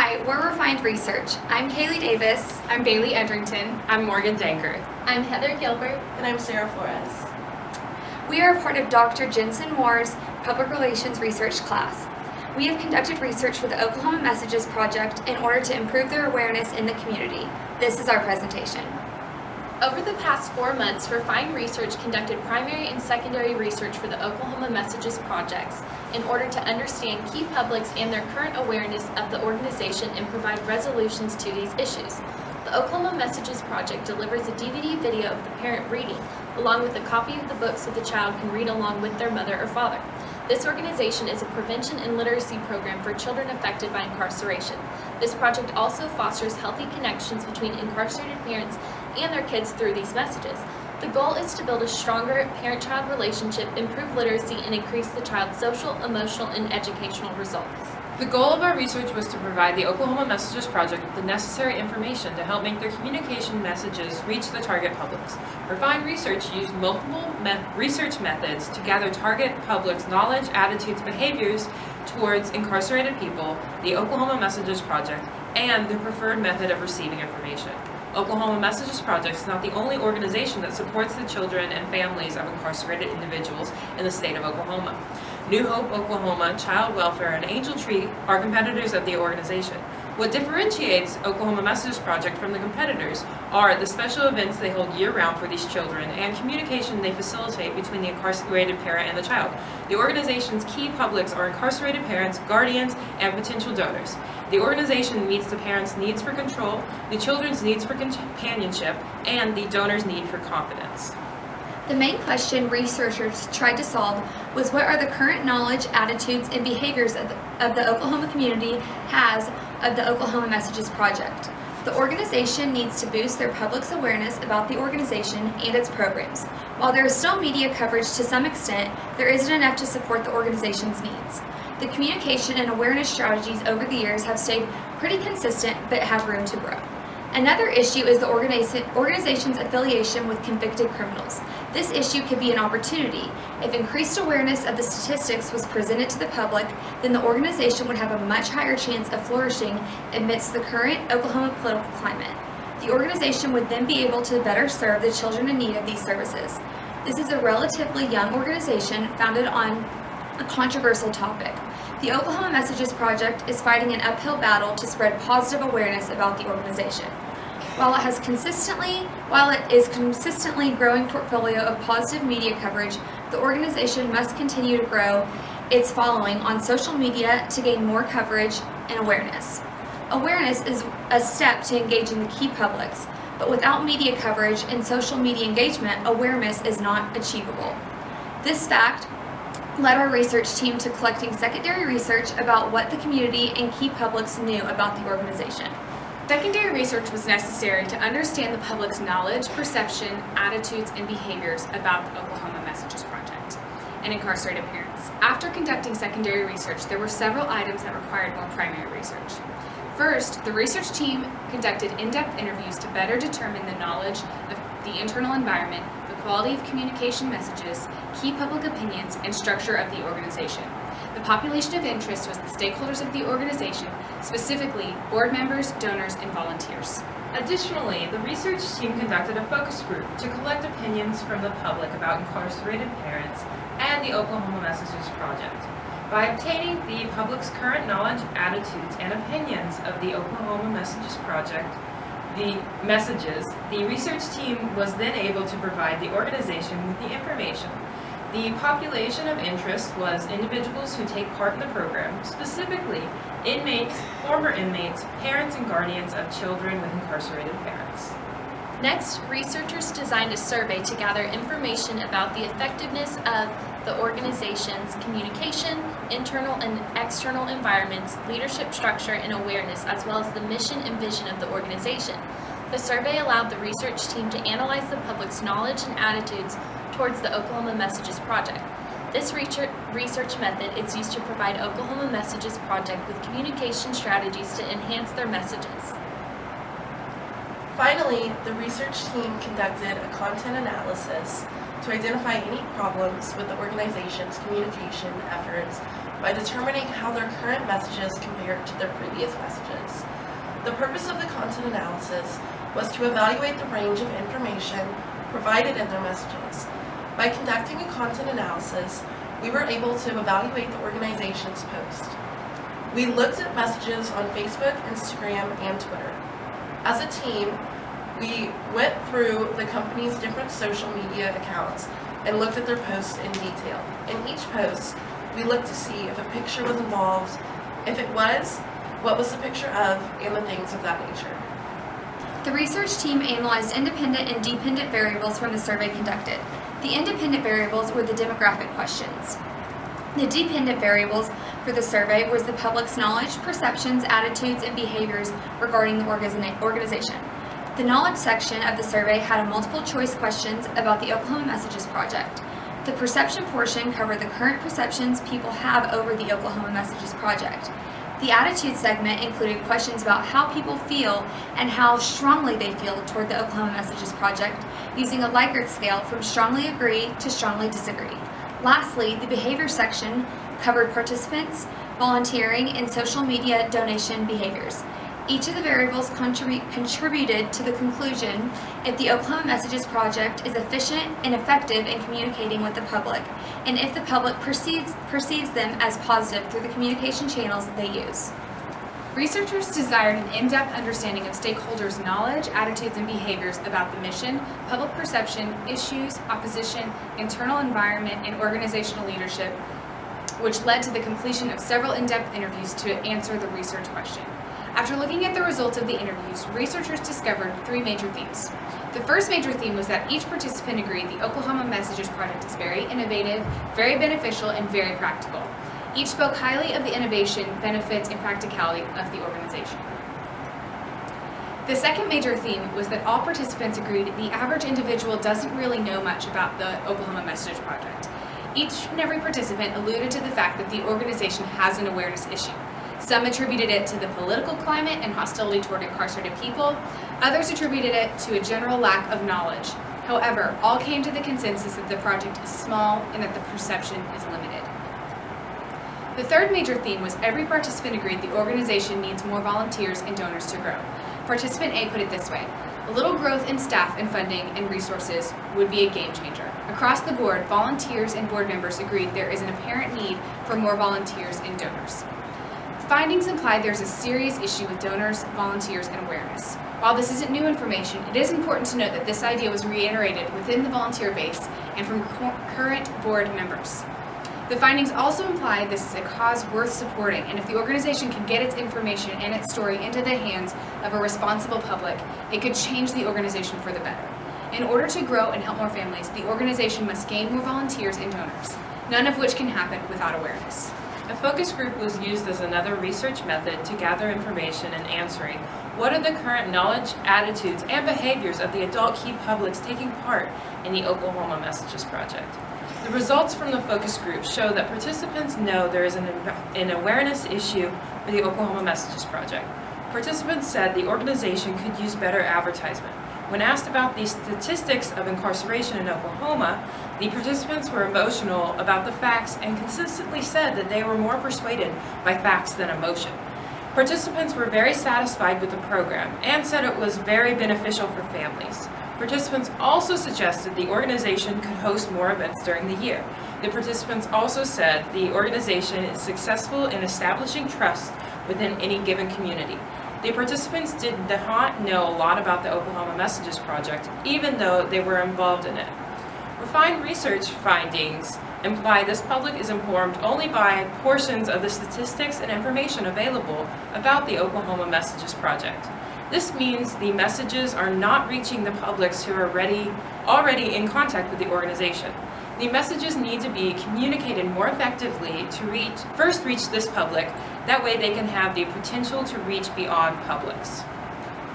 Hi, we're Refined Research. I'm Kaylee Davis. I'm Bailey Edrington. I'm Morgan Danker. I'm Heather Gilbert. And I'm Sarah Flores. We are a part of Dr. Jensen Moore's Public Relations Research class. We have conducted research for the Oklahoma Messages Project in order to improve their awareness in the community. This is our presentation. Over the past 4 months, Refined Research conducted primary and secondary research for the Oklahoma Messages Projects in order to understand key publics and their current awareness of the organization and provide resolutions to these issues. The Oklahoma Messages Project delivers a DVD video of the parent reading, along with a copy of the book so the child can read along with their mother or father. This organization is a prevention and literacy program for children affected by incarceration. This project also fosters healthy connections between incarcerated parents and their kids through these messages. The goal is to build a stronger parent-child relationship, improve literacy, and increase the child's social, emotional, and educational results. The goal of our research was to provide the Oklahoma Messages Project with the necessary information to help make their communication messages reach the target publics. Refined Research used multiple research methods to gather target publics' knowledge, attitudes, behaviors towards incarcerated people, the Oklahoma Messages Project, and the preferred method of receiving information. Oklahoma Messages Project is not the only organization that supports the children and families of incarcerated individuals in the state of Oklahoma. New Hope Oklahoma, Child Welfare, and Angel Tree are competitors of the organization. What differentiates Oklahoma Messages Project from the competitors are the special events they hold year-round for these children and communication they facilitate between the incarcerated parent and the child. The organization's key publics are incarcerated parents, guardians, and potential donors. The organization meets the parents' needs for control, the children's needs for companionship, and the donors' need for confidence. The main question researchers tried to solve was what are the current knowledge, attitudes, and behaviors of the Oklahoma community has of the Oklahoma Messages Project. The organization needs to boost their public's awareness about the organization and its programs. While there is still media coverage to some extent, there isn't enough to support the organization's needs. The communication and awareness strategies over the years have stayed pretty consistent but have room to grow. Another issue is the organization's affiliation with convicted criminals. This issue could be an opportunity. If increased awareness of the statistics was presented to the public, then the organization would have a much higher chance of flourishing amidst the current Oklahoma political climate. The organization would then be able to better serve the children in need of these services. This is a relatively young organization founded on a controversial topic. The Oklahoma Messages Project is fighting an uphill battle to spread positive awareness about the organization. While it is consistently growing portfolio of positive media coverage, the organization must continue to grow its following on social media to gain more coverage and awareness. Awareness is a step to engaging the key publics, but without media coverage and social media engagement, awareness is not achievable. This fact led our research team to collecting secondary research about what the community and key publics knew about the organization. Secondary research was necessary to understand the public's knowledge, perception, attitudes, and behaviors about the Oklahoma Messages Project and incarcerated parents. After conducting secondary research, there were several items that required more primary research. First, the research team conducted in-depth interviews to better determine the knowledge of the internal environment, the quality of communication messages, key public opinions, and structure of the organization. The population of interest was the stakeholders of the organization, specifically board members, donors, and volunteers. Additionally, the research team conducted a focus group to collect opinions from the public about incarcerated parents and the Oklahoma Messages Project. By obtaining the public's current knowledge, attitudes, and opinions of the Oklahoma Messages Project, the research team was then able to provide the organization with the information. The population of interest was individuals who take part in the program, specifically inmates, former inmates, parents and guardians of children with incarcerated parents. Next, researchers designed a survey to gather information about the effectiveness of the organization's communication, internal and external environments, leadership structure, and awareness, as well as the mission and vision of the organization. The survey allowed the research team to analyze the public's knowledge and attitudes towards the Oklahoma Messages Project. This research method is used to provide Oklahoma Messages Project with communication strategies to enhance their messages. Finally, the research team conducted a content analysis to identify any problems with the organization's communication efforts by determining how their current messages compared to their previous messages. The purpose of the content analysis was to evaluate the range of information provided in their messages. By conducting a content analysis, we were able to evaluate the organization's post. We looked at messages on Facebook, Instagram, and Twitter. As a team, we went through the company's different social media accounts and looked at their posts in detail. In each post, we looked to see if a picture was involved. If it was, what was the picture of, and the things of that nature. The research team analyzed independent and dependent variables from the survey conducted. The independent variables were the demographic questions. The dependent variables for the survey was the public's knowledge, perceptions, attitudes, and behaviors regarding the organization. The knowledge section of the survey had a multiple choice questions about the Oklahoma Messages Project. The perception portion covered the current perceptions people have over the Oklahoma Messages Project. The attitude segment included questions about how people feel and how strongly they feel toward the Oklahoma Messages Project, using a Likert scale from strongly agree to strongly disagree. Lastly, the behavior section covered participants, volunteering, and social media donation behaviors. Each of the variables contributed to the conclusion if the Oklahoma Messages Project is efficient and effective in communicating with the public, and if the public perceives them as positive through the communication channels they use. Researchers desired an in-depth understanding of stakeholders' knowledge, attitudes, and behaviors about the mission, public perception, issues, opposition, internal environment, and organizational leadership, which led to the completion of several in-depth interviews to answer the research question. After looking at the results of the interviews, researchers discovered three major themes. The first major theme was that each participant agreed the Oklahoma Messages Project is very innovative, very beneficial, and very practical. Each spoke highly of the innovation, benefits, and practicality of the organization. The second major theme was that all participants agreed the average individual doesn't really know much about the Oklahoma Messages Project. Each and every participant alluded to the fact that the organization has an awareness issue. Some attributed it to the political climate and hostility toward incarcerated people. Others attributed it to a general lack of knowledge. However, all came to the consensus that the project is small and that the perception is limited. The third major theme was every participant agreed the organization needs more volunteers and donors to grow. Participant A put it this way: a little growth in staff and funding and resources would be a game changer. Across the board, volunteers and board members agreed there is an apparent need for more volunteers and donors. Findings implied there's a serious issue with donors, volunteers, and awareness. While this isn't new information, it is important to note that this idea was reiterated within the volunteer base and from current board members. The findings also imply this is a cause worth supporting, and if the organization can get its information and its story into the hands of a responsible public, it could change the organization for the better. In order to grow and help more families, the organization must gain more volunteers and donors, none of which can happen without awareness. A focus group was used as another research method to gather information and answering what are the current knowledge, attitudes, and behaviors of the adult key publics taking part in the Oklahoma Messages Project. The results from the focus group show that participants know there is an awareness issue for the Oklahoma Messages Project. Participants said the organization could use better advertisement. When asked about the statistics of incarceration in Oklahoma, the participants were emotional about the facts and consistently said that they were more persuaded by facts than emotion. Participants were very satisfied with the program and said it was very beneficial for families. Participants also suggested the organization could host more events during the year. The participants also said the organization is successful in establishing trust within any given community. The participants did not know a lot about the Oklahoma Messages Project, even though they were involved in it. Refined research findings imply this public is informed only by portions of the statistics and information available about the Oklahoma Messages Project. This means the messages are not reaching the publics who are already in contact with the organization. The messages need to be communicated more effectively to first reach this public. That way they can have the potential to reach beyond publics.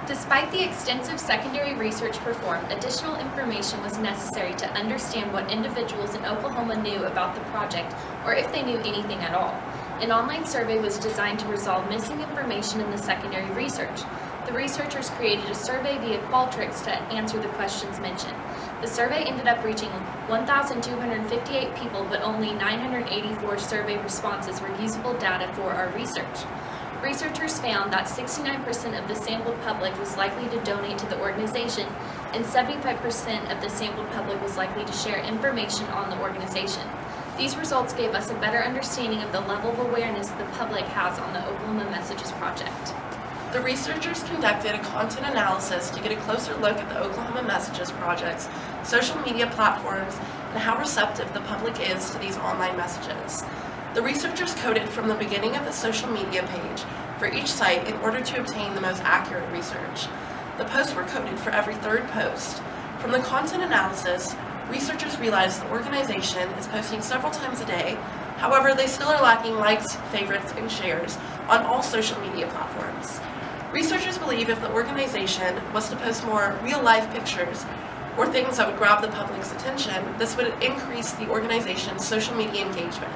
Despite the extensive secondary research performed, additional information was necessary to understand what individuals in Oklahoma knew about the project, or if they knew anything at all. An online survey was designed to resolve missing information in the secondary research. the researchers created a survey via Qualtrics to answer the questions mentioned. The survey ended up reaching 1,258 people, but only 984 survey responses were usable data for our research. Researchers found that 69% of the sampled public was likely to donate to the organization, and 75% of the sampled public was likely to share information on the organization. These results gave us a better understanding of the level of awareness the public has on the Oklahoma Messages Project. The researchers conducted a content analysis to get a closer look at the Oklahoma Messages Project's social media platforms and how receptive the public is to these online messages. The researchers coded from the beginning of the social media page for each site in order to obtain the most accurate research. The posts were coded for every third post. From the content analysis, researchers realized the organization is posting several times a day. However, they still are lacking likes, favorites, and shares on all social media platforms. Researchers believe if the organization was to post more real-life pictures or things that would grab the public's attention, this would increase the organization's social media engagement.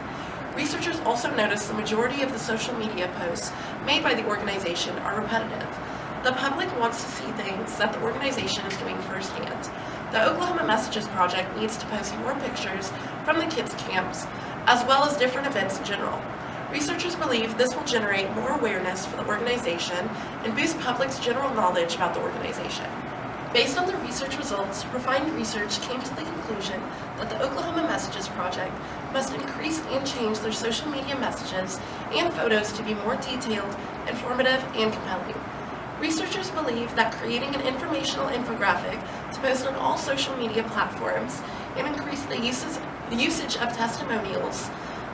Researchers also noticed the majority of the social media posts made by the organization are repetitive. The public wants to see things that the organization is doing firsthand. The Oklahoma Messages Project needs to post more pictures from the kids' camps, as well as different events in general. Researchers believe this will generate more awareness for the organization and boost public's general knowledge about the organization. Based on the research results, Refined Research came to the conclusion that the Oklahoma Messages Project must increase and change their social media messages and photos to be more detailed, informative, and compelling. Researchers believe that creating an informational infographic to post on all social media platforms and increase the usage of testimonials.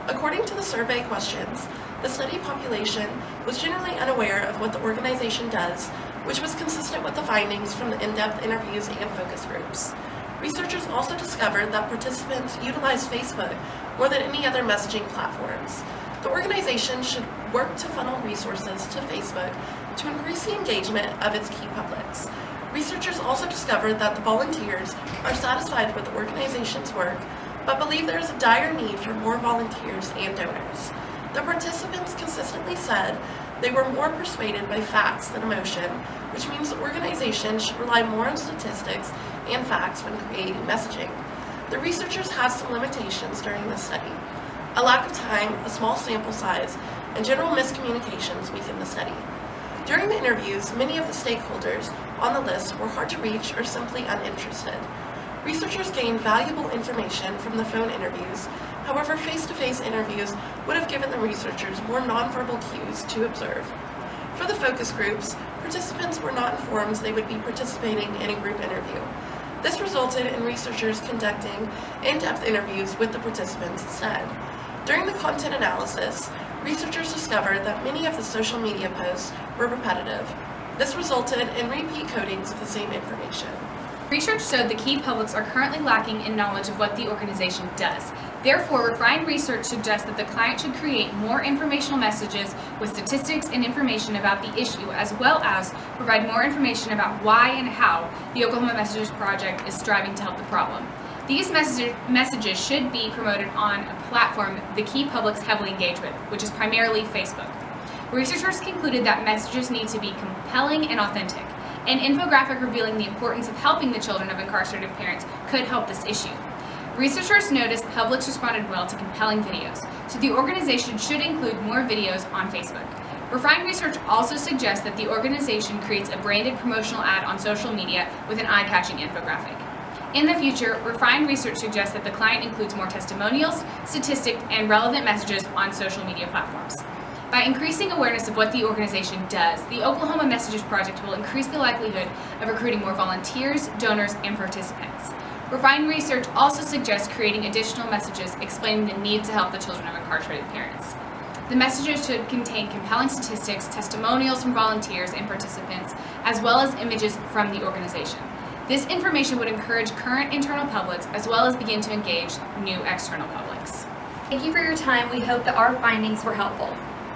According to the survey questions, the study population was generally unaware of what the organization does, which was consistent with the findings from the in-depth interviews and focus groups. Researchers also discovered that participants utilize Facebook more than any other messaging platforms. The organization should work to funnel resources to Facebook to increase the engagement of its key publics. Researchers also discovered that the volunteers are satisfied with the organization's work, but believe there is a dire need for more volunteers and donors. The participants consistently said they were more persuaded by facts than emotion, which means the organization should rely more on statistics and facts when creating messaging. The researchers had some limitations during this study. A lack of time, a small sample size, and general miscommunications weakened the study. During the interviews, many of the stakeholders on the list were hard to reach or simply uninterested. Researchers gained valuable information from the phone interviews. However, face-to-face interviews would have given the researchers more nonverbal cues to observe. For the focus groups, participants were not informed they would be participating in a group interview. This resulted in researchers conducting in-depth interviews with the participants instead. During the content analysis, researchers discovered that many of the social media posts were repetitive. This resulted in repeat codings of the same information. Research showed the key publics are currently lacking in knowledge of what the organization does. Therefore, Refined Research suggests that the client should create more informational messages with statistics and information about the issue, as well as provide more information about why and how the Oklahoma Messages Project is striving to help the problem. These messages should be promoted on a platform the key publics heavily engage with, which is primarily Facebook. Researchers concluded that messages need to be compelling and authentic. An infographic revealing the importance of helping the children of incarcerated parents could help this issue. Researchers noticed publics responded well to compelling videos, so the organization should include more videos on Facebook. Refined Research also suggests that the organization creates a branded promotional ad on social media with an eye-catching infographic. In the future, Refined Research suggests that the client includes more testimonials, statistics, and relevant messages on social media platforms. By increasing awareness of what the organization does, the Oklahoma Messages Project will increase the likelihood of recruiting more volunteers, donors, and participants. Refined Research also suggests creating additional messages explaining the need to help the children of incarcerated parents. The messages should contain compelling statistics, testimonials from volunteers and participants, as well as images from the organization. This information would encourage current internal publics as well as begin to engage new external publics. Thank you for your time. We hope that our findings were helpful.